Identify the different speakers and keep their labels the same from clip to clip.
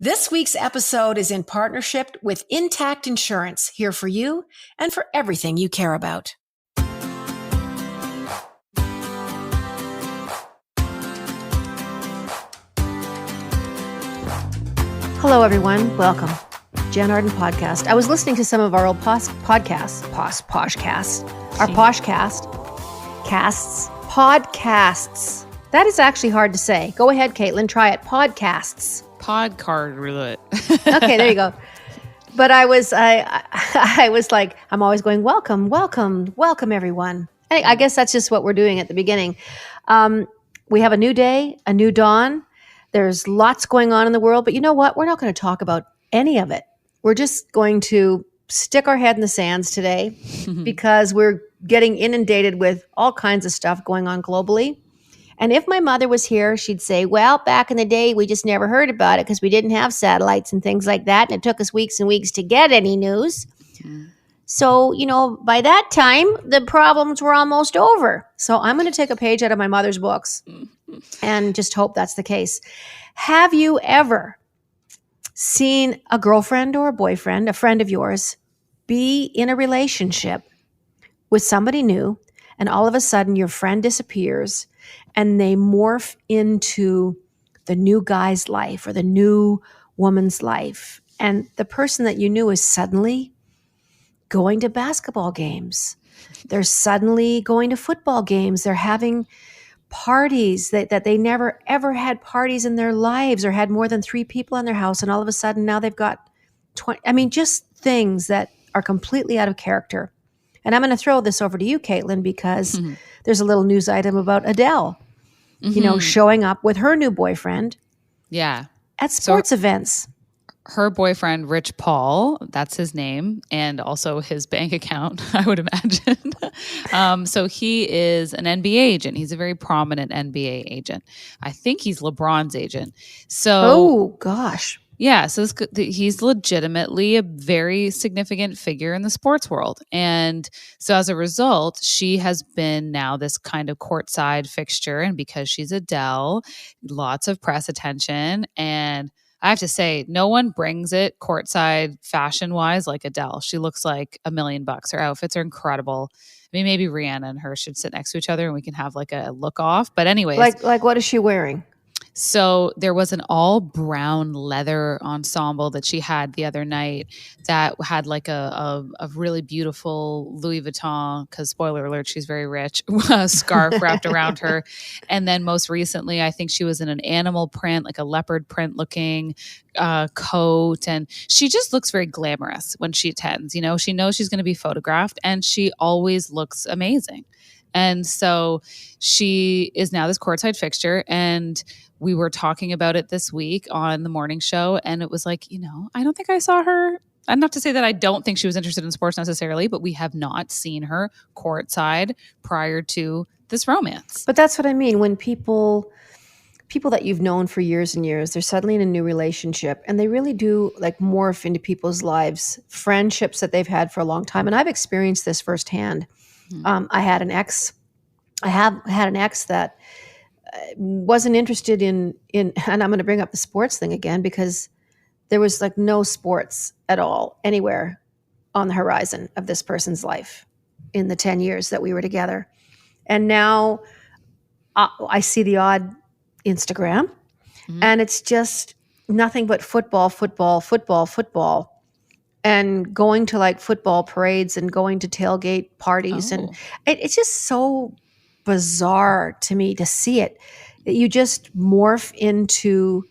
Speaker 1: This week's episode is in partnership with Intact Insurance, here for you and for everything you care about. Hello, everyone. Welcome. Jann Arden podcast. I was listening to some of our old podcasts. That is actually hard to say. Go ahead, Caitlin. Try it. Podcasts.
Speaker 2: Podcast roulette.
Speaker 1: Okay, there you go. But I was like, I'm always going, welcome, everyone. I guess that's just what we're doing at the beginning. We have a new day, a new dawn. There's lots going on in the world, but you know what? We're not going to talk about any of it. We're just going to stick our head in the sands today because we're getting inundated with all kinds of stuff going on globally. And if my mother was here, she'd say, well, back in the day, we just never heard about it because we didn't have satellites and things like that. And it took us weeks and weeks to get any news. So, by that time, the problems were almost over. So I'm going to take a page out of my mother's books and just hope that's the case. Have you ever seen a girlfriend or a boyfriend, a friend of yours, be in a relationship with somebody new, and all of a sudden your friend disappears and they morph into the new guy's life or the new woman's life, and the person that you knew is suddenly going to basketball games. They're suddenly going to football games. They're having parties that they never ever had parties in their lives or had more than 3 people in their house. And all of a sudden now they've got 20. I mean, just things that are completely out of character. And I'm going to throw this over to you, Caitlin, because there's a little news item about Adele, showing up with her new boyfriend.
Speaker 2: Yeah.
Speaker 1: At sports events.
Speaker 2: Her boyfriend, Rich Paul, that's his name, and also his bank account, I would imagine. So he is an NBA agent. He's a very prominent NBA agent. I think he's LeBron's agent.
Speaker 1: Oh, gosh.
Speaker 2: Yeah, so he's legitimately a very significant figure in the sports world. And so as a result, she has been now this kind of courtside fixture. And because she's Adele, lots of press attention. And I have to say, no one brings it courtside fashion-wise like Adele. She looks like $1 million. Her outfits are incredible. I mean, maybe Rihanna and her should sit next to each other and we can have like a look off. But anyways.
Speaker 1: Like what is she wearing?
Speaker 2: So there was an all brown leather ensemble that she had the other night that had like a really beautiful Louis Vuitton, because spoiler alert, she's very rich, scarf wrapped around her. And then most recently, I think she was in an animal print, like a leopard print looking coat. And she just looks very glamorous when she attends. She knows she's going to be photographed and she always looks amazing. And so she is now this courtside fixture, and we were talking about it this week on the morning show, and it was like, I don't think I saw her. And not to say that I don't think she was interested in sports necessarily, but we have not seen her courtside prior to this romance.
Speaker 1: But that's what I mean. When people that you've known for years and years, they're suddenly in a new relationship, and they really do like morph into people's lives, friendships that they've had for a long time. And I've experienced this firsthand. I had an ex. I have had an ex that wasn't interested in, and I'm going to bring up the sports thing again because there was like no sports at all anywhere on the horizon of this person's life in the 10 years that we were together. And now I see the odd Instagram, and it's just nothing but football. And going to like football parades and going to tailgate parties. And it's just so bizarre to me to see it. You just morph into,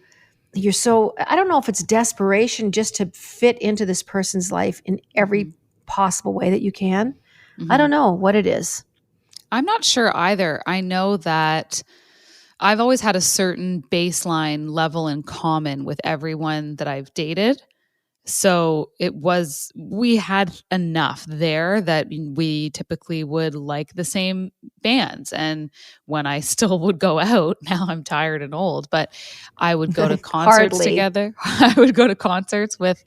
Speaker 1: I don't know if it's desperation just to fit into this person's life in every possible way that you can. I don't know what it is.
Speaker 2: I'm not sure either. I know that I've always had a certain baseline level in common with everyone that I've dated. So we had enough there that we typically would like the same bands. And when I still would go out, now I'm tired and old, but I would go to concerts together. I would go to concerts with,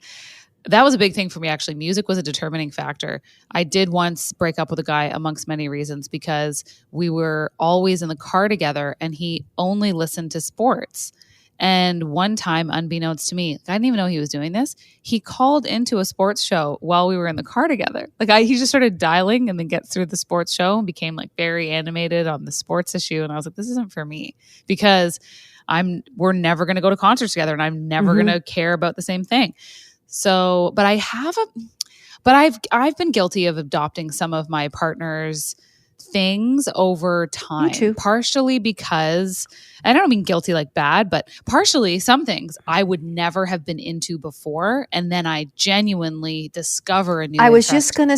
Speaker 2: that was a big thing for me actually. Music was a determining factor. I did once break up with a guy amongst many reasons because we were always in the car together and he only listened to sports. And one time, unbeknownst to me, I didn't even know he was doing this. He called into a sports show while we were in the car together. He just started dialing and then get through the sports show and became like very animated on the sports issue. And I was like, this isn't for me, because we're never going to go to concerts together, and I'm never going to care about the same thing. So, but I've been guilty of adopting some of my partner's things over time.
Speaker 1: Me too.
Speaker 2: Partially because, I don't mean guilty like bad, but partially some things I would never have been into before, and then I genuinely discover a new
Speaker 1: I was
Speaker 2: interest.
Speaker 1: just going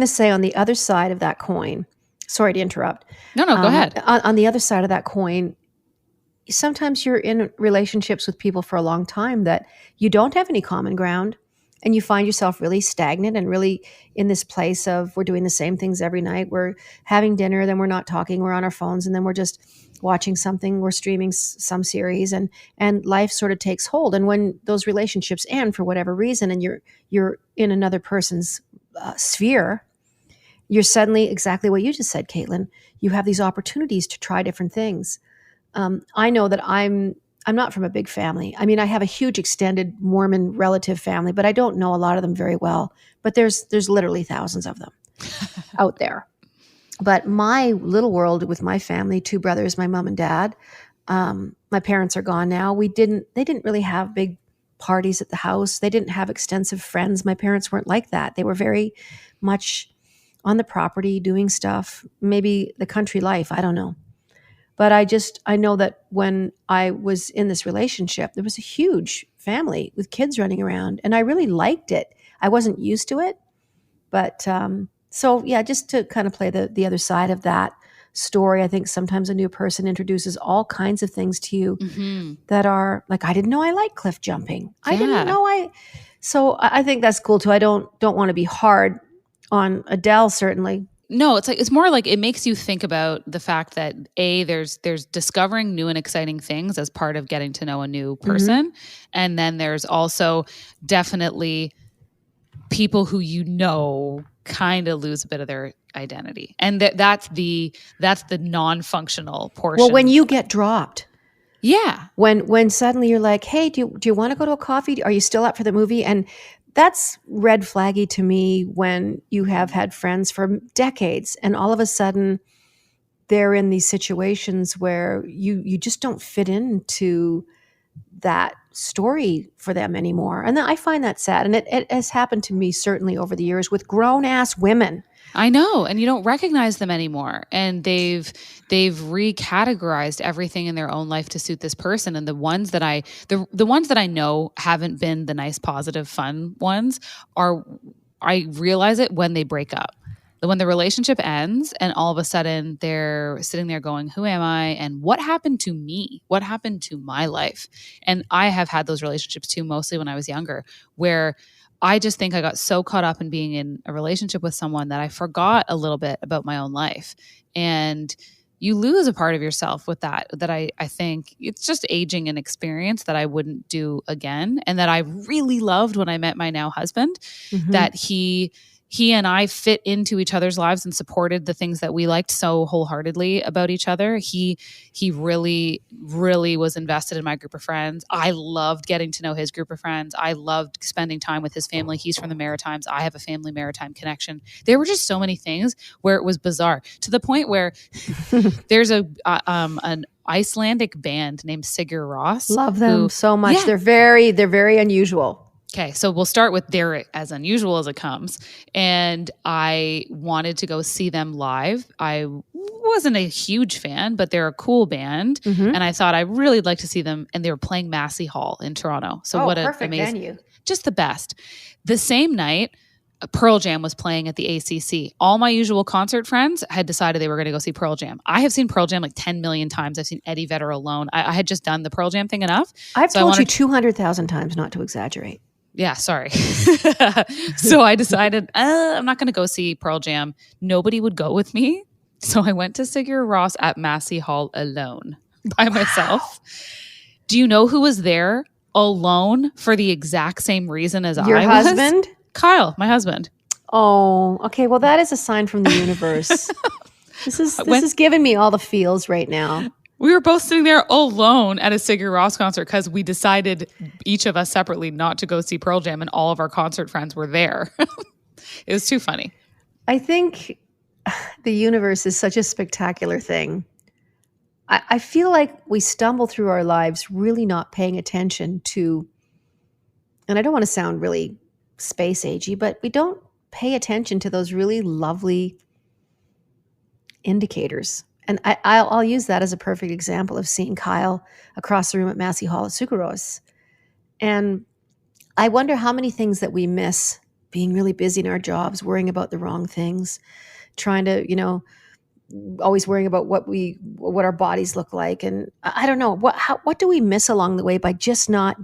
Speaker 1: to say, on the other side of that coin, sorry to interrupt.
Speaker 2: No, go ahead.
Speaker 1: On the other side of that coin, sometimes you're in relationships with people for a long time that you don't have any common ground, and you find yourself really stagnant and really in this place of, we're doing the same things every night. We're having dinner, then we're not talking, we're on our phones, and then we're just watching something, we're streaming some series, and life sort of takes hold. And when those relationships end for whatever reason, and you're in another person's sphere, you're suddenly exactly what you just said, Caitlin. You have these opportunities to try different things. I know that I'm not from a big family. I mean, I have a huge extended Mormon relative family, but I don't know a lot of them very well. But there's literally thousands of them out there. But my little world with my family, 2 brothers, my mom and dad, my parents are gone now. They didn't really have big parties at the house. They didn't have extensive friends. My parents weren't like that. They were very much on the property doing stuff, maybe the country life. I don't know. But I know that when I was in this relationship, there was a huge family with kids running around, and I really liked it. I wasn't used to it. But so, yeah, just to kind of play the other side of that story, I think sometimes a new person introduces all kinds of things to you that are like, I didn't know I liked cliff jumping. I didn't know So I think that's cool too. I don't want to be hard on Adele, certainly.
Speaker 2: No, it's more like it makes you think about the fact that there's discovering new and exciting things as part of getting to know a new person. And then there's also definitely people who kind of lose a bit of their identity. And that's the non-functional portion.
Speaker 1: Well, when you get dropped.
Speaker 2: Yeah.
Speaker 1: When suddenly you're like, hey, do you want to go to a coffee? Are you still up for the movie? And that's red flaggy to me when you have had friends for decades and all of a sudden they're in these situations where you just don't fit into that story for them anymore. And I find that sad. And it has happened to me certainly over the years with grown-ass women.
Speaker 2: I know, and you don't recognize them anymore. And they've recategorized everything in their own life to suit this person. And the ones that I know haven't been the nice, positive, fun ones I realize it when they break up. When the relationship ends and all of a sudden they're sitting there going, who am I? And what happened to me? What happened to my life? And I have had those relationships too, mostly when I was younger, where I just think I got so caught up in being in a relationship with someone that I forgot a little bit about my own life. And you lose a part of yourself with that I think it's just aging and experience that I wouldn't do again. And that I really loved when I met my now husband, that he and I fit into each other's lives and supported the things that we liked so wholeheartedly about each other. He really, really was invested in my group of friends. I loved getting to know his group of friends. I loved spending time with his family. He's from the Maritimes. I have a family maritime connection. There were just so many things where it was bizarre, to the point where there's an Icelandic band named Sigur Rós.
Speaker 1: Love them so much. Yeah. They're very unusual.
Speaker 2: Okay, so we'll start with they're as unusual as it comes. And I wanted to go see them live. I wasn't a huge fan, but they're a cool band. And I thought I really would like to see them. And they were playing Massey Hall in Toronto. So what an amazing venue. Just the best. The same night, Pearl Jam was playing at the ACC. All my usual concert friends had decided they were going to go see Pearl Jam. I have seen Pearl Jam like 10 million times. I've seen Eddie Vedder alone. I had just done the Pearl Jam thing enough.
Speaker 1: I've told you 200,000 times not to exaggerate.
Speaker 2: Yeah, sorry. So I decided I'm not going to go see Pearl Jam. Nobody would go with me. So I went to Sigur Rós at Massey Hall alone by myself. Do you know who was there alone for the exact same reason as
Speaker 1: Your
Speaker 2: I was?
Speaker 1: Your husband?
Speaker 2: Kyle, my husband.
Speaker 1: Oh, okay. Well, that is a sign from the universe. This is giving me all the feels right now.
Speaker 2: We were both sitting there alone at a Sigur Rós concert because we decided each of us separately not to go see Pearl Jam, and all of our concert friends were there. It was too funny.
Speaker 1: I think the universe is such a spectacular thing. I feel like we stumble through our lives really not paying attention to, and I don't want to sound really space agey, but we don't pay attention to those really lovely indicators. And I'll use that as a perfect example of seeing Kyle across the room at Massey Hall at Sigur Rós. And I wonder how many things that we miss being really busy in our jobs, worrying about the wrong things, trying to, always worrying about what our bodies look like. And I don't know, what do we miss along the way by just not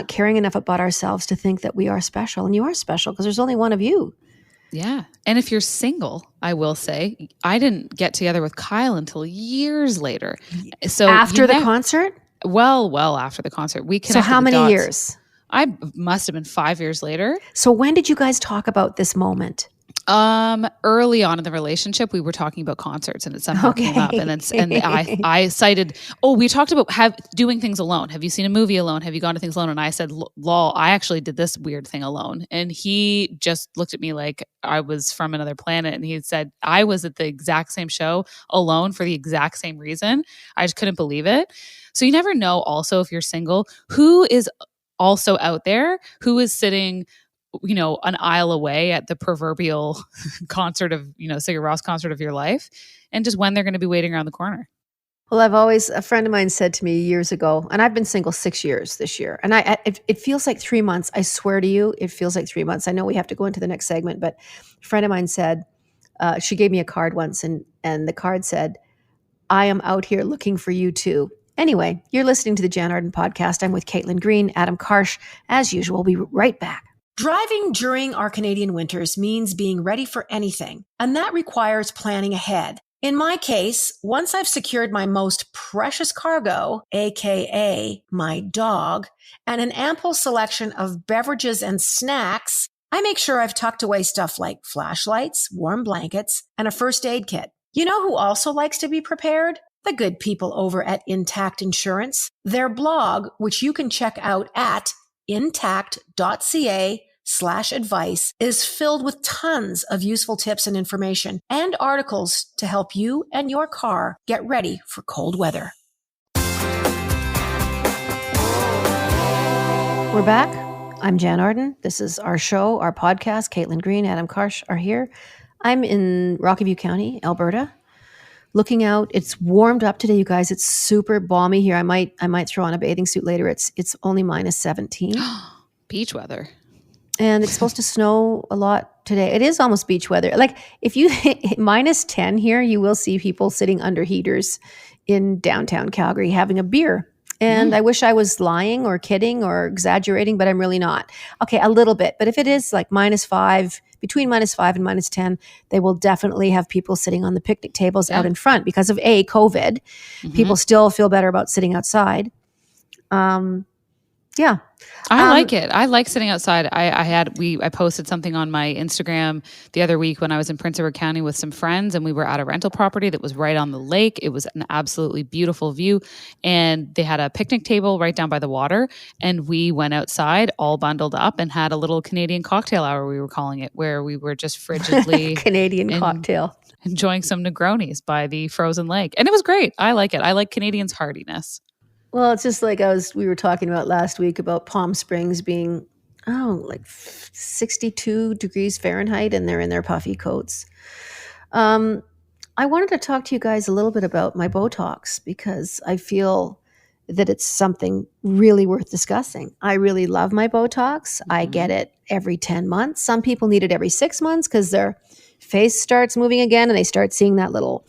Speaker 1: caring enough about ourselves to think that we are special? And you are special because there's only one of you.
Speaker 2: Yeah. And if you're single, I will say, I didn't get together with Kyle until years later. So
Speaker 1: after the concert?
Speaker 2: Well, after the concert. We connected.
Speaker 1: So how many years?
Speaker 2: I must have been 5 years later.
Speaker 1: So when did you guys talk about this moment?
Speaker 2: Early on in the relationship, we were talking about concerts, and it somehow came up, and I cited, we talked about doing things alone. Have you seen a movie alone? Have you gone to things alone? And I said, lol, I actually did this weird thing alone. And he just looked at me like I was from another planet. And he said, I was at the exact same show alone for the exact same reason. I just couldn't believe it. So you never know also, if you're single, who is also out there, who is sitting an aisle away at the proverbial concert of, Sigur Rós concert of your life, and just when they're going to be waiting around the corner.
Speaker 1: Well, a friend of mine said to me years ago, and I've been single 6 years this year, and it feels like 3 months. I swear to you, it feels like 3 months. I know we have to go into the next segment, but a friend of mine said, she gave me a card once, and the card said, I am out here looking for you too. Anyway, you're listening to the Jann Arden podcast. I'm with Caitlin Green, Adam Karsh. As usual, we'll be right back.
Speaker 3: Driving during our Canadian winters means being ready for anything, and that requires planning ahead. In my case, once I've secured my most precious cargo, aka my dog, and an ample selection of beverages and snacks, I make sure I've tucked away stuff like flashlights, warm blankets, and a first aid kit. You know who also likes to be prepared? The good people over at Intact Insurance. Their blog, which you can check out at intact.ca/advice, is filled with tons of useful tips and information and articles to help you and your car get ready for cold weather.
Speaker 1: We're back. I'm Jann Arden. This is our show, our podcast. Caitlin Green, Adam Karsh are here. I'm in Rocky View County, Alberta. Looking out, it's warmed up today, you guys. It's super balmy here. I might throw on a bathing suit later. It's only minus 17.
Speaker 2: Beach weather.
Speaker 1: And it's supposed to snow a lot today. It is almost beach weather. Like if you hit minus 10 here, you will see people sitting under heaters in downtown Calgary having a beer. And I wish I was lying or kidding or exaggerating, but I'm really not. Okay, a little bit. But if it is like minus 5, between minus 5 and minus 10, they will definitely have people sitting on the picnic tables out in front because of COVID. People still feel better about sitting outside. Yeah.
Speaker 2: I like it. I like sitting outside. I posted something on my Instagram the other week when I was in Prince Edward County with some friends, and we were at a rental property that was right on the lake. It was an absolutely beautiful view, and they had a picnic table right down by the water, and we went outside all bundled up and had a little Canadian cocktail hour, we were calling it, where we were just frigidly
Speaker 1: Canadian cocktail,
Speaker 2: enjoying some Negronis by the frozen lake. And it was great. I like it. I like Canadians' hardiness.
Speaker 1: Well, it's just like we were talking about last week about Palm Springs being, like 62 degrees Fahrenheit, and they're in their puffy coats. I wanted to talk to you guys a little bit about my Botox because I feel that it's something really worth discussing. I really love my Botox. I get it every 10 months. Some people need it every 6 months because their face starts moving again and they start seeing that little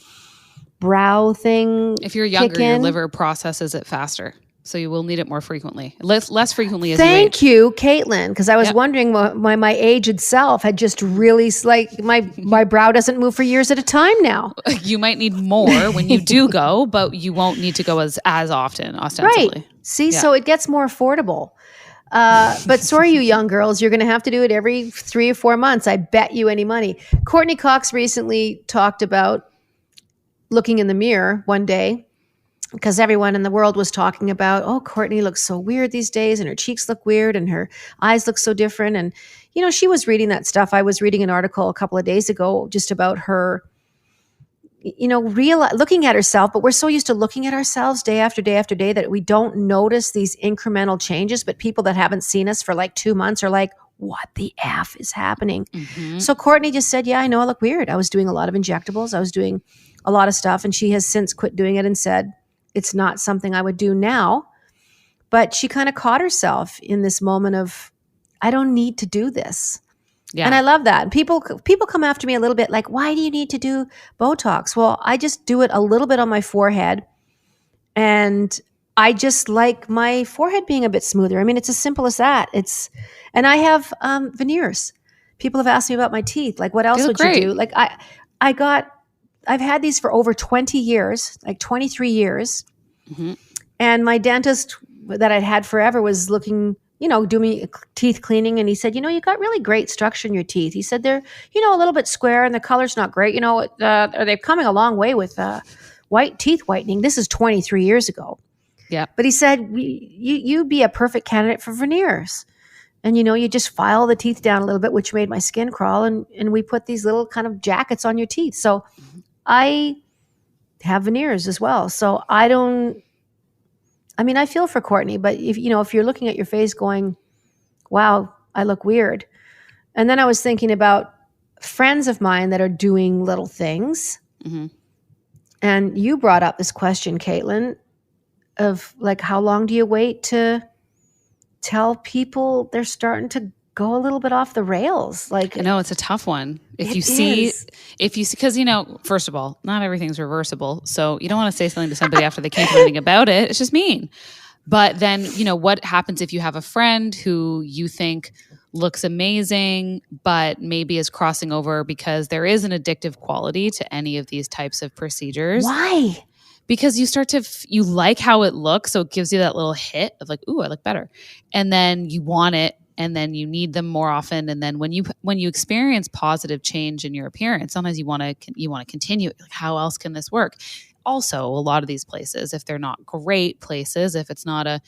Speaker 1: brow thing.
Speaker 2: If you're younger, your liver processes it faster, so you will need it more frequently. Less frequently as
Speaker 1: Thank you, Caitlin, because I was wondering why my aged self had just really, like, my brow doesn't move for years at a time now.
Speaker 2: You might need more when you do go, but you won't need to go as often, ostensibly.
Speaker 1: Right. See, so it gets more affordable. But sorry, you young girls, you're going to have to do it every 3 or 4 months. I bet you any money. Courtney Cox recently talked about looking in the mirror one day because everyone in the world was talking about, oh, Courtney looks so weird these days and her cheeks look weird and her eyes look so different. And, she was reading that stuff. I was reading an article a couple of days ago just about her, looking at herself, but we're so used to looking at ourselves day after day after day that we don't notice these incremental changes. But people that haven't seen us for like 2 months are like, what the F is happening?
Speaker 2: Mm-hmm.
Speaker 1: So Courtney just said, yeah, I know I look weird. I was doing a lot of injectables. I was doing a lot of stuff. And she has since quit doing it and said, it's not something I would do now. But she kind of caught herself in this moment of, I don't need to do this.
Speaker 2: Yeah.
Speaker 1: And I love that. People come after me a little bit like, why do you need to do Botox? Well, I just do it a little bit on my forehead. And I just like my forehead being a bit smoother. I mean, it's as simple as that. And I have veneers. People have asked me about my teeth. Like, what else would you do? Like, I've had these for over 20 years, like 23 years.
Speaker 2: Mm-hmm.
Speaker 1: And my dentist that I'd had forever was looking, do me teeth cleaning. And he said, you got really great structure in your teeth. He said, they're, a little bit square and the color's not great. They're coming a long way with white teeth whitening. This is 23 years ago.
Speaker 2: Yeah.
Speaker 1: But he said, you'd be a perfect candidate for veneers. And, you just file the teeth down a little bit, which made my skin crawl. And we put these little kind of jackets on your teeth. So I have veneers as well. So I feel for Courtney, but if you're looking at your face going, wow, I look weird. And then I was thinking about friends of mine that are doing little things.
Speaker 2: Mm-hmm.
Speaker 1: And you brought up this question, Caitlin, of like, how long do you wait to tell people they're starting to go a little bit off the rails? Like,
Speaker 2: I know it's a tough one. If you see, because first of all, not everything's reversible. So you don't want to say something to somebody after they can't do anything about it. It's just mean. But then, what happens if you have a friend who you think looks amazing, but maybe is crossing over because there is an addictive quality to any of these types of procedures.
Speaker 1: Why?
Speaker 2: Because you start to, you like how it looks. So it gives you that little hit of like, ooh, I look better. And then you want it. And then you need them more often. And then when you experience positive change in your appearance, sometimes you want to continue. Like, how else can this work? Also, a lot of these places, if they're not great places, if it's not a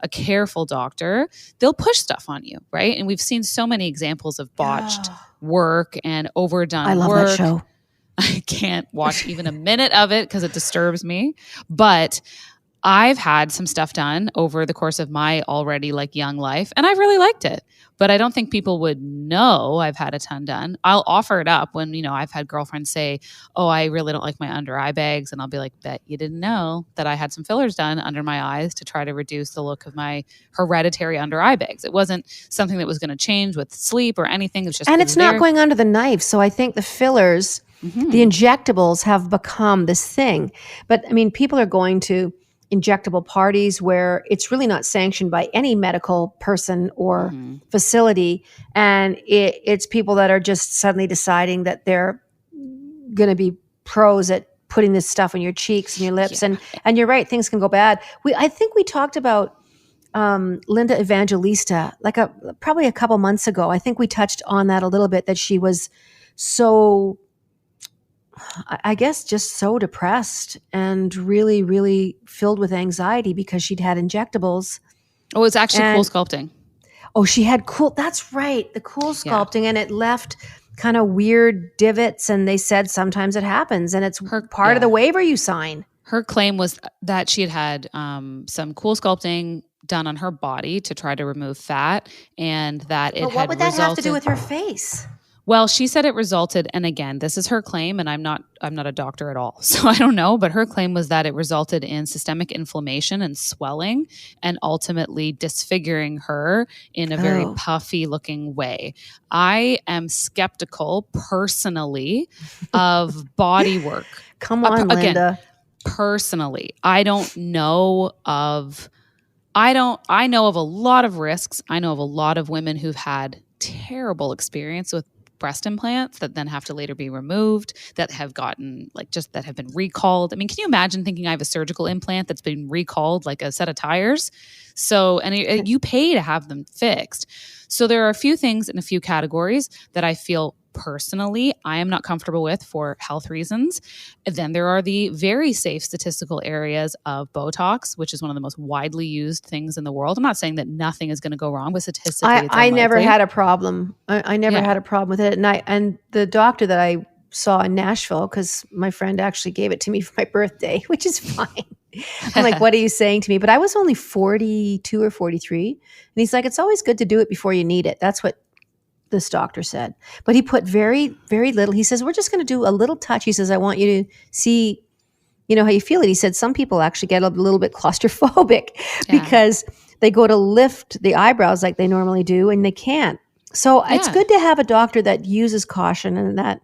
Speaker 2: careful doctor, they'll push stuff on you, right? And we've seen so many examples of botched work and overdone work.
Speaker 1: I love that show.
Speaker 2: I can't watch even a minute of it because it disturbs me. But I've had some stuff done over the course of my already young life, and I really liked it. But I don't think people would know I've had a ton done. I'll offer it up when, I've had girlfriends say, oh, I really don't like my under eye bags. And I'll be like, bet you didn't know that I had some fillers done under my eyes to try to reduce the look of my hereditary under eye bags. It wasn't something that was going to change with sleep or anything. It's just,
Speaker 1: and it's not going under the knife. So I think the fillers, the injectables have become this thing. But people are going to injectable parties where it's really not sanctioned by any medical person or facility. And it's people that are just suddenly deciding that they're going to be pros at putting this stuff on your cheeks and your lips. Yeah. And you're right, things can go bad. I think we talked about Linda Evangelista probably a couple months ago. I think we touched on that a little bit, that she was so, I guess, just so depressed and really, really filled with anxiety because she'd had injectables.
Speaker 2: Oh, it's actually cool sculpting.
Speaker 1: Oh, she had that's right. The cool sculpting. And it left kind of weird divots. And they said sometimes it happens and it's part of the waiver you sign.
Speaker 2: Her claim was that she had some cool sculpting done on her body to try to remove fat, and that it had resulted.
Speaker 1: What would that have to do with her face?
Speaker 2: Well, she said it resulted, and again, this is her claim, and I'm not a doctor at all, so I don't know, but her claim was that it resulted in systemic inflammation and swelling and ultimately disfiguring her in a very puffy looking way. I am skeptical personally of body work.
Speaker 1: Come on,
Speaker 2: Linda.
Speaker 1: Linda.
Speaker 2: Personally, I know of a lot of risks. I know of a lot of women who've had terrible experience with breast implants that then have to later be removed, that have gotten that have been recalled. I mean, can you imagine thinking I have a surgical implant that's been recalled like a set of tires? So, and you pay to have them fixed. So there are a few things in a few categories that I feel personally I am not comfortable with for health reasons. Then there are the very safe statistical areas of Botox, which is one of the most widely used things in the world. I'm not saying that nothing is going to go wrong, but statistically it's
Speaker 1: I
Speaker 2: unlikely.
Speaker 1: never had a problem. I never had a problem with it. And the doctor that I saw in Nashville, because my friend actually gave it to me for my birthday, which is fine. I'm like, what are you saying to me? But I was only 42 or 43. And he's like, it's always good to do it before you need it. That's what this doctor said. But he put very, very little. He says, we're just going to do a little touch. He says, I want you to see, how you feel it. He said, some people actually get a little bit claustrophobic because they go to lift the eyebrows like they normally do and they can't. So it's good to have a doctor that uses caution and that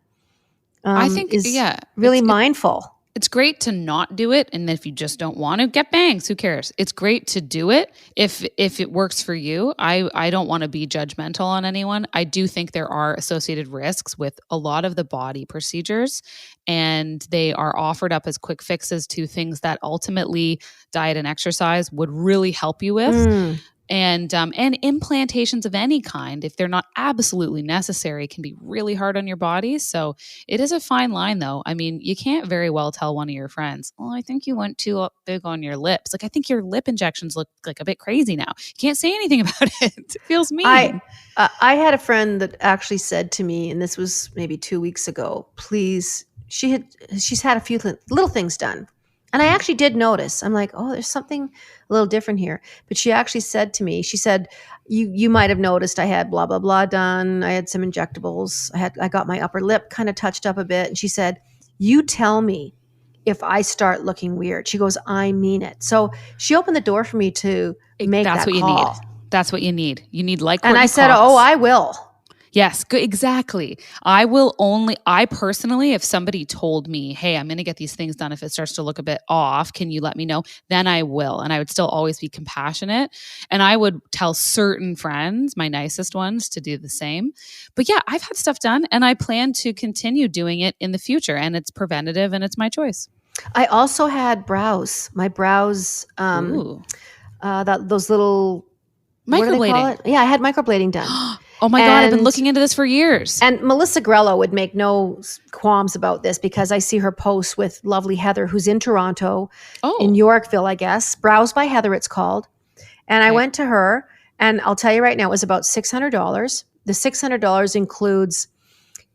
Speaker 2: I think
Speaker 1: is really mindful.
Speaker 2: It's great to not do it. And if you just don't want to, get bangs. Who cares? It's great to do it if it works for you. I don't want to be judgmental on anyone. I do think there are associated risks with a lot of the body procedures, and they are offered up as quick fixes to things that ultimately diet and exercise would really help you with. And implantations of any kind, if they're not absolutely necessary, can be really hard on your body. So it is a fine line, though. I mean, you can't very well tell one of your friends, "Oh, I think you went too big on your lips. Like, I think your lip injections look like a bit crazy now." You can't say anything about it. It feels mean.
Speaker 1: I had a friend that actually said to me, and this was maybe 2 weeks ago, please, she's had a few little things done. And I actually did notice. I'm like, oh, there's something a little different here. But she actually said to me, she said, you might have noticed I had blah, blah, blah done. I had some injectables. I got my upper lip kind of touched up a bit. And she said, you tell me if I start looking weird. She goes, I mean it. So she opened the door for me to make that call.
Speaker 2: That's what you need. That's what you need. You need like
Speaker 1: And I said, oh, I will.
Speaker 2: Yes, exactly. I personally, if somebody told me, hey, I'm going to get these things done, if it starts to look a bit off, can you let me know? Then I will. And I would still always be compassionate. And I would tell certain friends, my nicest ones, to do the same. But yeah, I've had stuff done and I plan to continue doing it in the future. And it's preventative and it's my choice.
Speaker 1: I also had brows. My brows, those little...
Speaker 2: Microblading.
Speaker 1: Yeah, I had microblading done.
Speaker 2: Oh my God, I've been looking into this for years.
Speaker 1: And Melissa Grello would make no qualms about this because I see her post with lovely Heather, who's in Toronto, in Yorkville, I guess. Brows by Heather, it's called. And I went to her, and I'll tell you right now, it was about $600. The $600 includes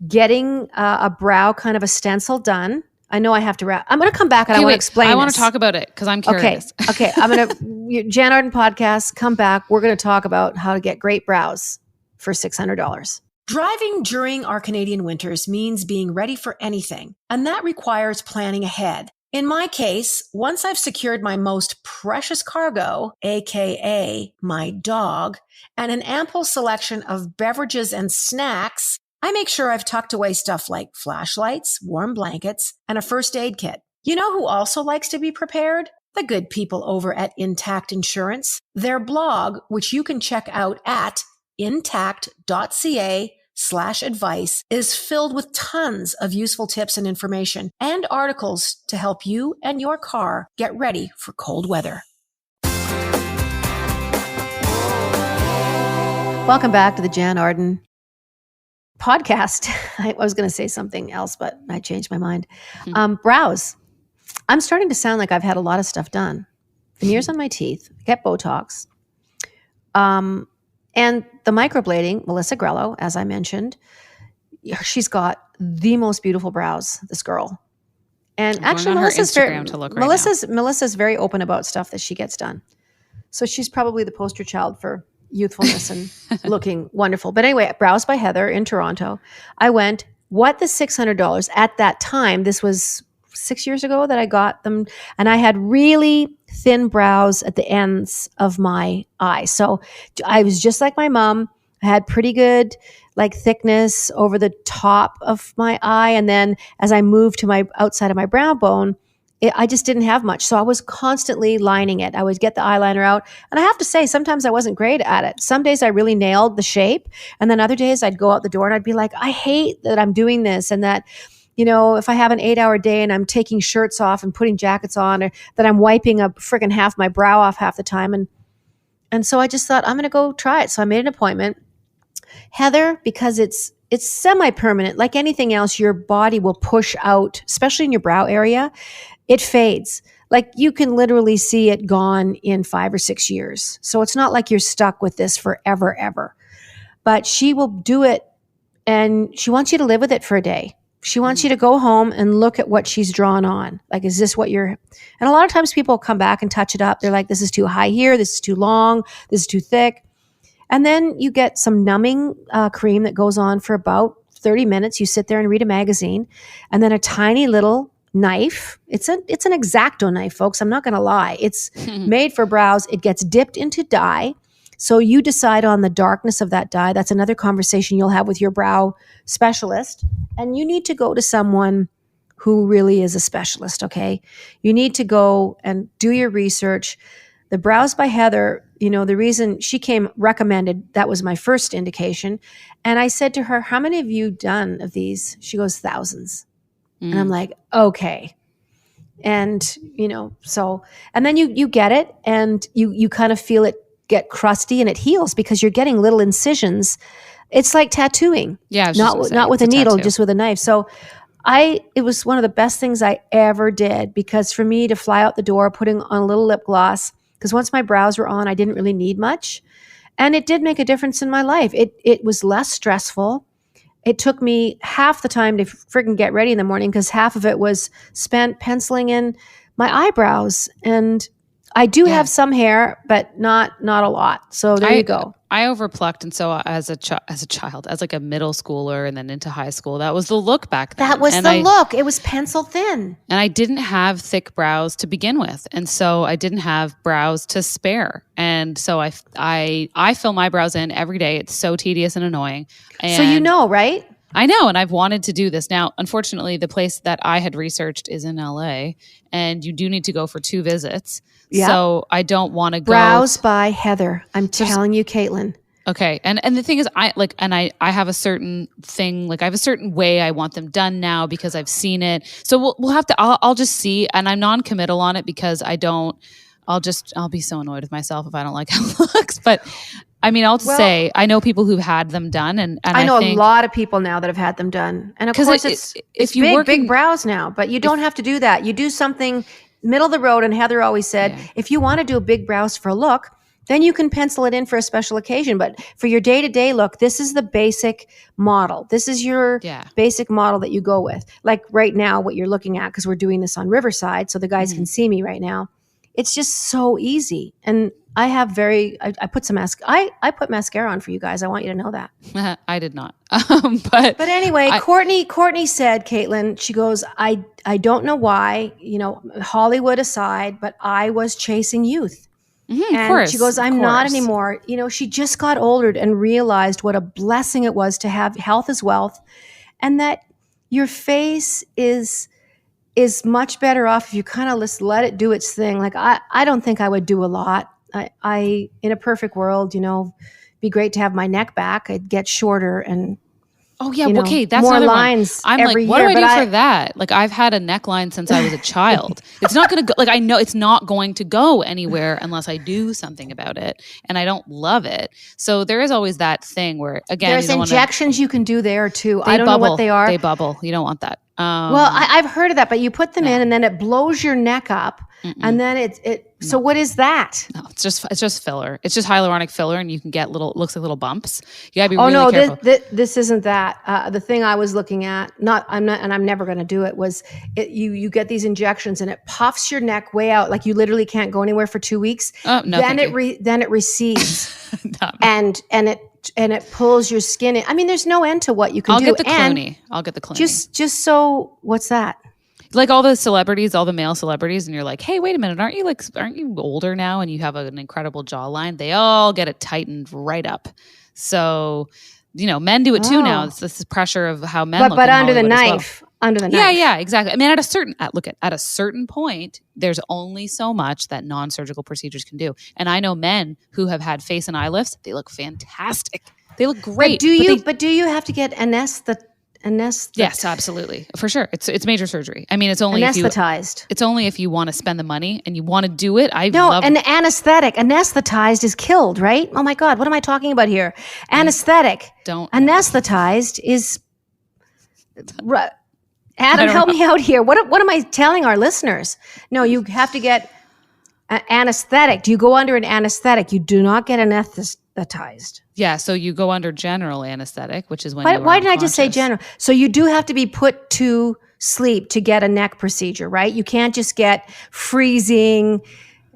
Speaker 1: getting a brow kind of a stencil done. I know I have to wrap. I'm going to come back and I want to explain this.
Speaker 2: I want to talk about it because I'm curious.
Speaker 1: Okay. I'm going to, Jann Arden podcast, come back. We're going to talk about how to get great brows for $600.
Speaker 3: Driving during our Canadian winters means being ready for anything, and that requires planning ahead. In my case, once I've secured my most precious cargo, aka my dog, and an ample selection of beverages and snacks, I make sure I've tucked away stuff like flashlights, warm blankets, and a first aid kit. You know who also likes to be prepared? The good people over at Intact Insurance. Their blog, which you can check out at intact.ca/advice, is filled with tons of useful tips and information and articles to help you and your car get ready for cold weather.
Speaker 1: Welcome back to the Jann Arden podcast. I was going to say something else, but I changed my mind. Brows. I'm starting to sound like I've had a lot of stuff done. Veneers on my teeth, get Botox. And the microblading, Melissa Grello, as I mentioned, she's got the most beautiful brows, this girl. And actually, Melissa's very open about stuff that she gets done. So she's probably the poster child for youthfulness and looking wonderful. But anyway, Brows by Heather in Toronto. I went, what the $600 at that time, this was 6 years ago that I got them. And I had really thin brows at the ends of my eyes. So I was just like my mom. I had pretty good like thickness over the top of my eye. And then as I moved to my outside of my brow bone, I just didn't have much. So I was constantly lining it. I would get the eyeliner out. And I have to say, sometimes I wasn't great at it. Some days I really nailed the shape. And then other days I'd go out the door and I'd be like, I hate that I'm doing this. And that, you know, if I have an 8-hour day and I'm taking shirts off and putting jackets on, or that I'm wiping a freaking half my brow off half the time. And so I just thought, I'm going to go try it. So I made an appointment. Heather, because it's it's semi-permanent. Like anything else, your body will push out, especially in your brow area. It fades. Like you can literally see it gone in 5 or 6 years. So it's not like you're stuck with this forever, ever. But she will do it, and she wants you to live with it for a day. She wants you to go home and look at what she's drawn on. Like, is this what you're, and a lot of times people come back and touch it up. They're like, this is too high here. This is too long. This is too thick. And then you get some numbing cream that goes on for about 30 minutes. You sit there and read a magazine, and then a tiny little knife. It's an X-Acto knife, folks. I'm not going to lie. It's made for brows. It gets dipped into dye. So you decide on the darkness of that dye. That's another conversation you'll have with your brow specialist. And you need to go to someone who really is a specialist, okay? You need to go and do your research. The Brows by Heather, the reason she came recommended, that was my first indication. And I said to her, how many have you done of these? She goes, thousands. And I'm like, okay. And, so, and then you get it, and you kind of feel it get crusty, and it heals because you're getting little incisions. It's like tattooing. Yeah. Not with a needle, just with a knife. So it was one of the best things I ever did, because for me to fly out the door, putting on a little lip gloss, because once my brows were on, I didn't really need much. And it did make a difference in my life. It was less stressful. It took me half the time to friggin' get ready in the morning, because half of it was spent penciling in my eyebrows. And I do have some hair, but not a lot. So there you go.
Speaker 2: I overplucked, and so as a child, as like a middle schooler, and then into high school, that was the look back then.
Speaker 1: That was look. It was pencil thin.
Speaker 2: And I didn't have thick brows to begin with, and so I didn't have brows to spare. And so I fill my brows in every day. It's so tedious and annoying. And
Speaker 1: so right?
Speaker 2: I know, and I've wanted to do this. Now, unfortunately, the place that I had researched is in LA, and you do need to go for 2 visits. Yeah. So I don't want to go.
Speaker 1: Brows by Heather. I'm telling you, Caitlin.
Speaker 2: Okay. And the thing is, I have a certain thing, like I have a certain way I want them done now because I've seen it. So we'll have to, I'll just see, and I'm non-committal on it because I'll be so annoyed with myself if I don't like how it looks. But I mean, say, I know people who've had them done, and
Speaker 1: I know a lot of people now that have had them done. And of course, it's big brows now, but you don't have to do that. You do something middle of the road. And Heather always said, if you want to do a big brows for a look, then you can pencil it in for a special occasion. But for your day-to-day look, this is the basic model. This is your basic model that you go with. Like right now, what you're looking at, because we're doing this on Riverside, so the guys can see me right now. It's just so easy. And I have I put some I put mascara on for you guys. I want you to know that.
Speaker 2: I did not. But
Speaker 1: anyway, Courtney said, Caitlin, she goes, I don't know why, Hollywood aside, but I was chasing youth.
Speaker 2: Mm-hmm,
Speaker 1: and
Speaker 2: of course,
Speaker 1: she goes, I'm not anymore. She just got older and realized what a blessing it was to have health as wealth, and that your face is much better off if you kind of just let it do its thing. Like I don't think I would do a lot. I in a perfect world, be great to have my neck back. I'd get shorter and
Speaker 2: okay, that's
Speaker 1: more
Speaker 2: another
Speaker 1: lines.
Speaker 2: I'm
Speaker 1: every
Speaker 2: like, what
Speaker 1: year,
Speaker 2: do I do for that? Like I've had a neckline since I was a child. It's not going to go. Like I know it's not going to go anywhere unless I do something about it, and I don't love it. So there is always that thing where again,
Speaker 1: there's injections you can do there too. I don't
Speaker 2: know
Speaker 1: what they are.
Speaker 2: They bubble. You don't want that.
Speaker 1: Well, I've heard of that, but you put them in and then it blows your neck up. And then so what is that?
Speaker 2: No, it's just filler. It's just hyaluronic filler, and you can get looks like little bumps. You gotta be really careful.
Speaker 1: This isn't that. The thing I was looking at, I'm never going to do it, was you get these injections and it puffs your neck way out. Like you literally can't go anywhere for 2 weeks.
Speaker 2: Oh, no,
Speaker 1: then it recedes and it pulls your skin in. I mean, there's no end to what you can do.
Speaker 2: I'll get the Clooney.
Speaker 1: Just so, what's that?
Speaker 2: Like all the celebrities, all the male celebrities, and you're like, hey, wait a minute, aren't you older now and you have an incredible jawline? They all get it tightened right up. So, men do it too now. It's this pressure of how men look.
Speaker 1: But under the knife. Under the knife.
Speaker 2: Yeah, exactly. I mean, at a certain point, there's only so much that non-surgical procedures can do. And I know men who have had face and eye lifts, they look fantastic. They look great.
Speaker 1: But do you have to get
Speaker 2: Yes, absolutely. For sure. It's major surgery. I mean, it's only
Speaker 1: anesthetized.
Speaker 2: It's only if you want to spend the money and you want to do it.
Speaker 1: An anesthetic. Anesthetized is killed, right? Oh my God, what am I talking about here? Anesthetic. Anesthetized is Adam, help me out here. What am I telling our listeners? No, you have to get anesthetic. Do you go under an anesthetic? You do not get anesthetized.
Speaker 2: Yeah, so you go under general anesthetic, which is when
Speaker 1: why didn't I just say general? So you do have to be put to sleep to get a neck procedure, right? You can't just get freezing,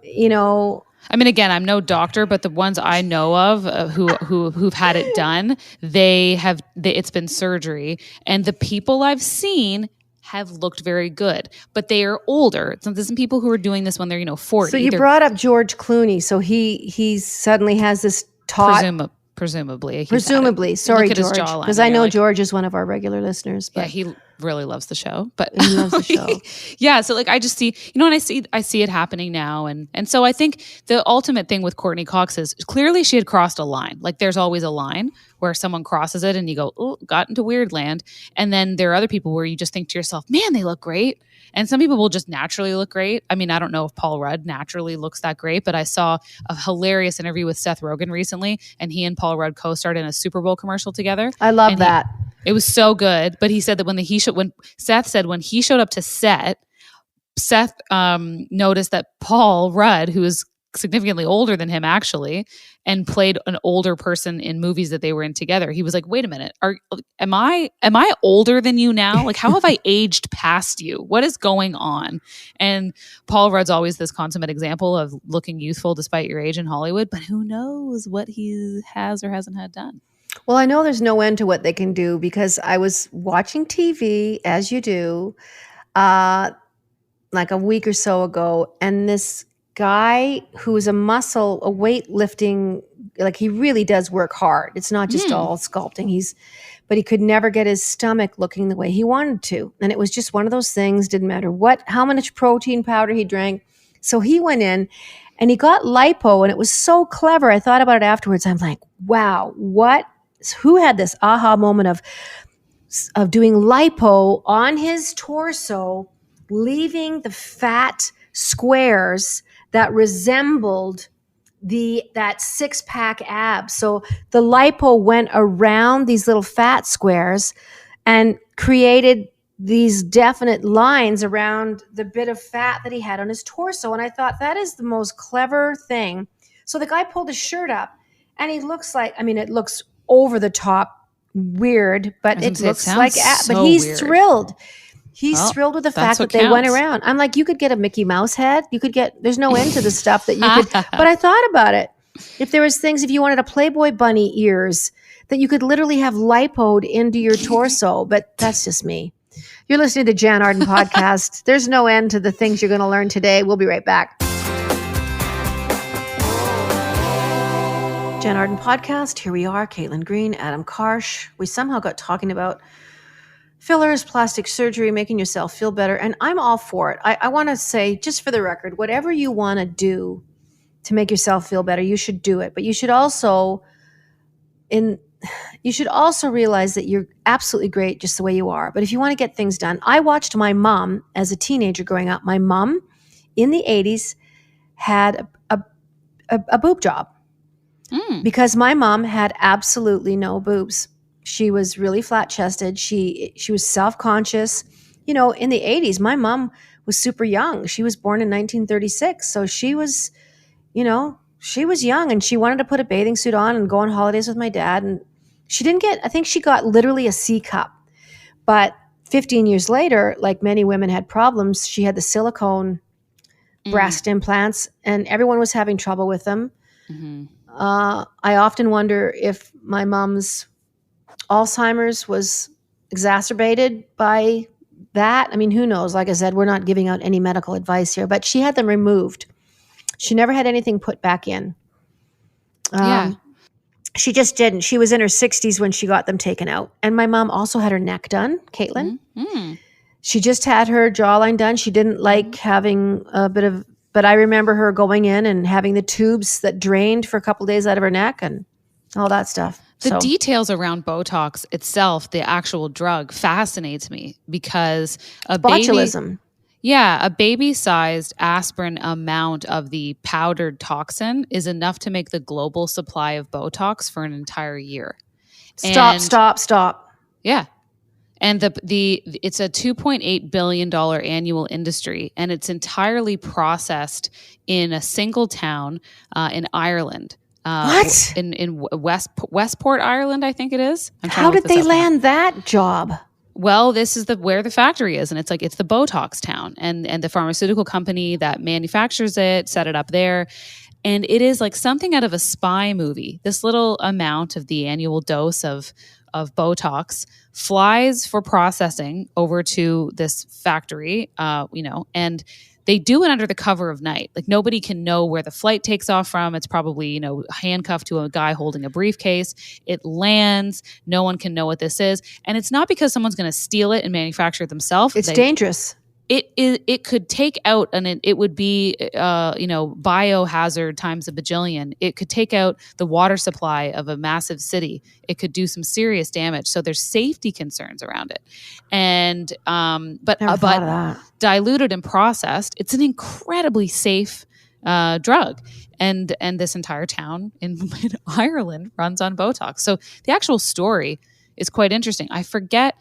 Speaker 2: I mean, again, I'm no doctor, but the ones I know of who've had it done, it's been surgery, and the people I've seen have looked very good, but they are older. So there's some people who are doing this when they're 40.
Speaker 1: So you brought up George Clooney, so he suddenly has this
Speaker 2: presumably.
Speaker 1: Sorry, George, because I know George is one of our regular listeners. But
Speaker 2: yeah, he really loves the show. But
Speaker 1: he loves the show.
Speaker 2: Yeah, so I just see, and I see it happening now, and so I think the ultimate thing with Courtney Cox is clearly she had crossed a line. Like there's always a line where someone crosses it, and you go, "Oh, got into weird land." And then there are other people where you just think to yourself, "Man, they look great." And some people will just naturally look great. I mean, I don't know if Paul Rudd naturally looks that great, but I saw a hilarious interview with Seth Rogen recently, and he and Paul Rudd co-starred in a Super Bowl commercial together.
Speaker 1: I love that.
Speaker 2: It was so good. But he said that when Seth said when he showed up to set, Seth noticed that Paul Rudd, who is significantly older than him actually, and played an older person in movies that they were in together. He was like, "Wait a minute, am I older than you now? Like, how have I aged past you? What is going on?" And Paul Rudd's always this consummate example of looking youthful despite your age in Hollywood, but who knows what he has or hasn't had done.
Speaker 1: Well, I know there's no end to what they can do because I was watching TV, as you do, like a week or so ago, and this guy who is a weightlifting, like he really does work hard. It's not just all sculpting. But he could never get his stomach looking the way he wanted to. And it was just one of those things, didn't matter how much protein powder he drank. So he went in and he got lipo, and it was so clever. I thought about it afterwards. I'm like, wow, who had this aha moment of doing lipo on his torso, leaving the fat squares that resembled that six-pack abs. So the lipo went around these little fat squares and created these definite lines around the bit of fat that he had on his torso. And I thought that is the most clever thing. So the guy pulled his shirt up, and he looks like, it looks over the top weird, but it looks like, but he's weird. Thrilled. He's thrilled with the fact that they went around. I'm like, you could get a Mickey Mouse head. There's no end to the stuff that you could, but I thought about it. If there was things, if you wanted a Playboy bunny ears, that you could literally have lipoed into your torso, but that's just me. You're listening to the Jann Arden podcast. There's no end to the things you're going to learn today. We'll be right back. Jann Arden podcast. Here we are, Caitlin Green, Adam Karsh. We somehow got talking about fillers, plastic surgery, making yourself feel better. And I'm all for it. I want to say, just for the record, whatever you want to do to make yourself feel better, you should do it. But you should also realize that you're absolutely great just the way you are. But if you want to get things done, I watched my mom as a teenager growing up. My mom in the 80s had a boob job because my mom had absolutely no boobs. She was really flat-chested. She was self-conscious. In the 80s, my mom was super young. She was born in 1936. So she was, she was young, and she wanted to put a bathing suit on and go on holidays with my dad. And I think she got literally a C cup. But 15 years later, like many women had problems, she had the silicone breast implants, and everyone was having trouble with them. Mm-hmm. I often wonder if my mom's Alzheimer's was exacerbated by that. Who knows? Like I said, we're not giving out any medical advice here, but she had them removed. She never had anything put back in. She just didn't. She was in her 60s when she got them taken out. And my mom also had her neck done, Caitlin. Mm-hmm. She just had her jawline done. She didn't like having but I remember her going in and having the tubes that drained for a couple of days out of her neck and all that stuff.
Speaker 2: The
Speaker 1: So
Speaker 2: details around Botox itself, the actual drug, fascinates me because
Speaker 1: botulism.
Speaker 2: a baby-sized aspirin amount of the powdered toxin is enough to make the global supply of Botox for an entire year.
Speaker 1: Stop.
Speaker 2: Yeah. And it's a $2.8 billion annual industry, and it's entirely processed in a single town in Ireland.
Speaker 1: What?
Speaker 2: In Westport, Ireland, I think it is.
Speaker 1: How did they land that job?
Speaker 2: Well, this is where the factory is, and it's the Botox town, and the pharmaceutical company that manufactures it set it up there. And it is like something out of a spy movie. This little amount of the annual dose of Botox flies for processing over to this factory, and they do it under the cover of night. Like nobody can know where the flight takes off from. It's probably, handcuffed to a guy holding a briefcase. It lands. No one can know what this is. And it's not because someone's going to steal it and manufacture it themselves.
Speaker 1: It's dangerous.
Speaker 2: It could take out, and it would be biohazard times a bajillion. It could take out the water supply of a massive city. It could do some serious damage. So there's safety concerns around it. And but diluted and processed, it's an incredibly safe drug. And this entire town in Ireland runs on Botox. So the actual story is quite interesting. I forget.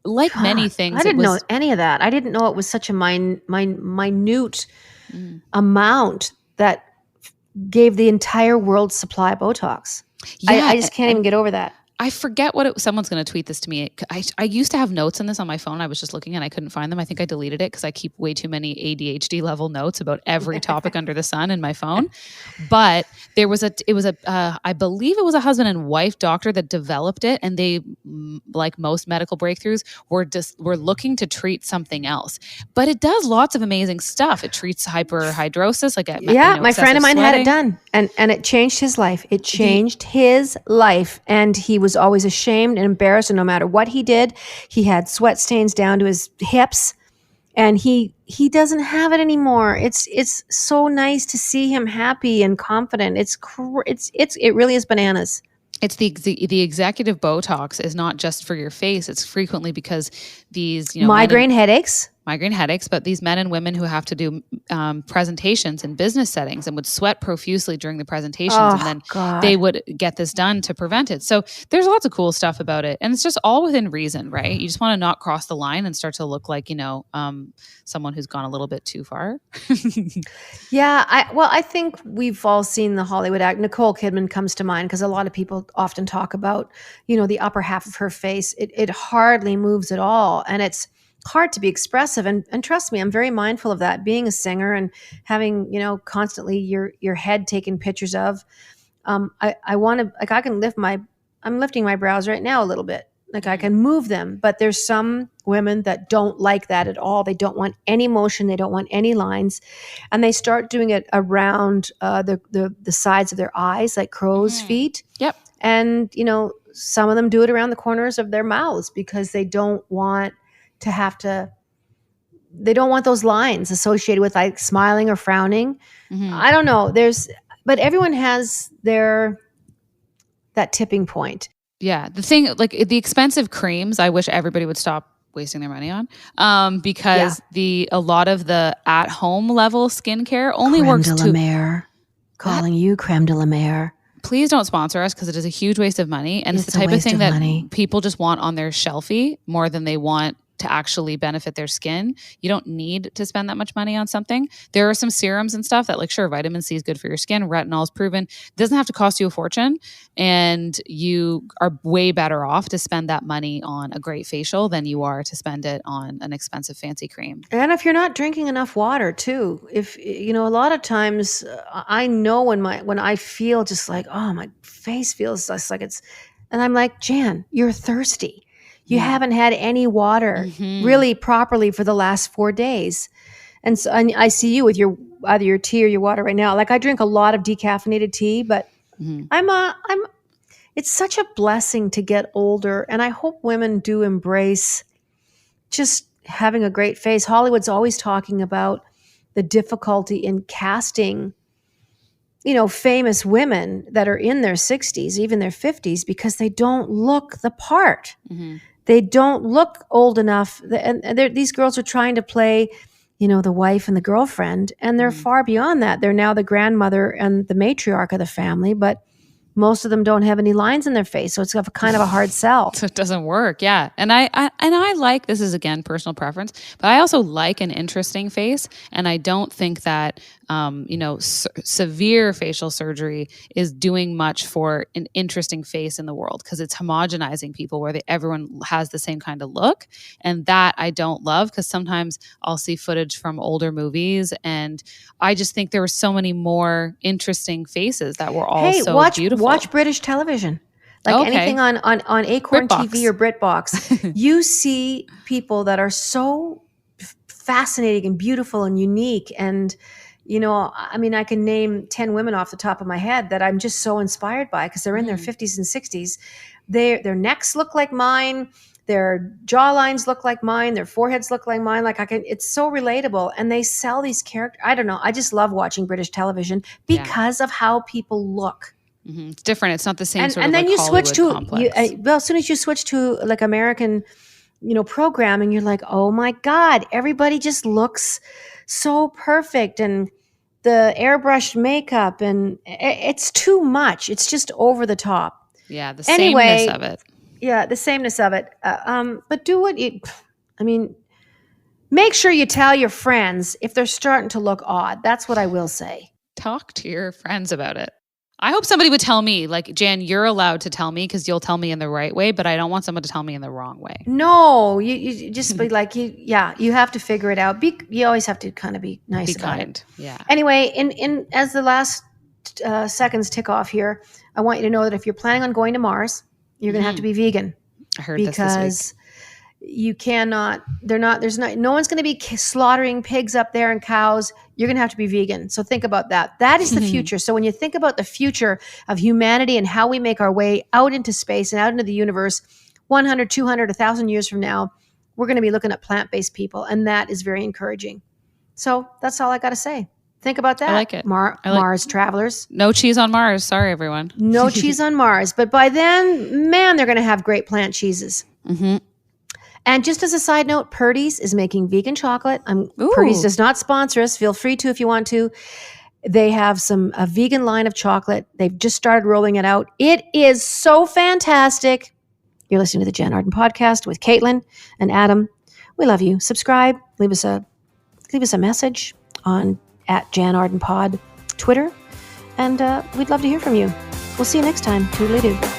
Speaker 2: Like many things,
Speaker 1: I didn't know any of that. I didn't know it was such a minute amount that gave the entire world supply Botox. Yeah, I just can't even get over that.
Speaker 2: I forget what someone's going to tweet this to me. I used to have notes on this on my phone. I was just looking and I couldn't find them. I think I deleted it because I keep way too many ADHD level notes about every topic under the sun in my phone. But I believe it was a husband and wife doctor that developed it. And they, like most medical breakthroughs, were looking to treat something else. But it does lots of amazing stuff. It treats hyperhidrosis.
Speaker 1: My friend of mine had it done and it changed his life. It changed his life. And he was always ashamed and embarrassed, and no matter what he did, he had sweat stains down to his hips, and he doesn't have it anymore. It's so nice to see him happy and confident. It really is bananas.
Speaker 2: It's the executive Botox is not just for your face. It's frequently because these
Speaker 1: migraine headaches,
Speaker 2: but these men and women who have to do presentations in business settings and would sweat profusely during the presentations, and then they would get this done to prevent it. So there's lots of cool stuff about it, and it's just all within reason, right? You just want to not cross the line and start to look like someone who's gone a little bit too far.
Speaker 1: Yeah, I think we've all seen the Hollywood act. Nicole Kidman comes to mind because a lot of people often talk about the upper half of her face. It hardly moves at all, and it's hard to be expressive. And trust me, I'm very mindful of that. Being a singer and having, constantly your head taken pictures of, I want to, like, I'm lifting my brows right now a little bit. Like I can move them, but there's some women that don't like that at all. They don't want any motion. They don't want any lines. And they start doing it around the sides of their eyes, like crow's feet.
Speaker 2: Yep.
Speaker 1: And, some of them do it around the corners of their mouths because they don't want they don't want those lines associated with like smiling or frowning. Mm-hmm. I don't know. But everyone has that tipping point.
Speaker 2: Yeah. The thing, like the expensive creams, I wish everybody would stop wasting their money on, because a lot of the at home level skincare only works
Speaker 1: to calling you creme de la mer.
Speaker 2: Please don't sponsor us because it is a huge waste of money. And it's the type of thing that people just want on their shelfie more than they want to actually benefit their skin. You don't need to spend that much money on something. There are some serums and stuff that, like, sure, vitamin C is good for your skin. Retinol is proven. It doesn't have to cost you a fortune. And you are way better off to spend that money on a great facial than you are to spend it on an expensive fancy cream.
Speaker 1: And if you're not drinking enough water too, if, a lot of times I know when I feel just like, oh, my face feels just like and I'm like, Jann, you're thirsty. You haven't had any water really properly for the last 4 days. And so I see you with either your tea or your water right now. Like I drink a lot of decaffeinated tea, but it's such a blessing to get older. And I hope women do embrace just having a great face. Hollywood's always talking about the difficulty in casting famous women that are in their 60s, even their 50s, because they don't look the part.
Speaker 2: Mm-hmm.
Speaker 1: They don't look old enough. And these girls are trying to play, the wife and the girlfriend, and they're far beyond that. They're now the grandmother and the matriarch of the family, but most of them don't have any lines in their face. So it's kind of a hard sell.
Speaker 2: So it doesn't work. Yeah. And I like, this is again, personal preference, but I also like an interesting face. And I don't think that, severe facial surgery is doing much for an interesting face in the world, because it's homogenizing people where everyone has the same kind of look. And that I don't love, because sometimes I'll see footage from older movies and I just think there were so many more interesting faces that were all beautiful.
Speaker 1: Watch British television. Like anything on Acorn
Speaker 2: BritBox.
Speaker 1: TV or BritBox, you see people that are so fascinating and beautiful and unique. And, I can name 10 women off the top of my head that I'm just so inspired by, because they're in their 50s and 60s. Their necks look like mine. Their jawlines look like mine. Their foreheads look like mine. It's so relatable. And they sell these characters. I don't know. I just love watching British television because of how people look.
Speaker 2: Mm-hmm. It's different. It's not the same
Speaker 1: and
Speaker 2: sort of
Speaker 1: then you
Speaker 2: Hollywood
Speaker 1: switch to
Speaker 2: complex.
Speaker 1: as soon as you switch to like American, programming, you're like, oh my God, everybody just looks so perfect, and the airbrushed makeup, and it's too much. It's just over the top.
Speaker 2: Yeah, the sameness of it.
Speaker 1: Yeah, the sameness of it. But do what make sure you tell your friends if they're starting to look odd. That's what I will say.
Speaker 2: Talk to your friends about it. I hope somebody would tell me, like, Jan, you're allowed to tell me because you'll tell me in the right way, but I don't want someone to tell me in the wrong way.
Speaker 1: No, you just be like, you have to figure it out. You always have to kind of be nice about it.
Speaker 2: Yeah.
Speaker 1: Anyway, in as the last seconds tick off here, I want you to know that if you're planning on going to Mars, you're going to have to be vegan.
Speaker 2: I heard this week.
Speaker 1: You cannot, no one's going to be slaughtering pigs up there and cows. You're going to have to be vegan. So think about that. That is the future. So when you think about the future of humanity and how we make our way out into space and out into the universe, 100, 200, 1,000 years from now, we're going to be looking at plant-based people. And that is very encouraging. So that's all I got to say. Think about that.
Speaker 2: I like it.
Speaker 1: Mars travelers.
Speaker 2: No cheese on Mars. Sorry, everyone.
Speaker 1: No cheese on Mars. But by then, man, they're going to have great plant cheeses.
Speaker 2: Mm-hmm.
Speaker 1: And just as a side note, Purdy's is making vegan chocolate. Purdy's does not sponsor us. Feel free to if you want to. They have a vegan line of chocolate. They've just started rolling it out. It is so fantastic. You're listening to the Jann Arden podcast with Caitlin and Adam. We love you. Subscribe. Leave us a message on @Jann Arden Pod Twitter, and we'd love to hear from you. We'll see you next time. Toodaloo.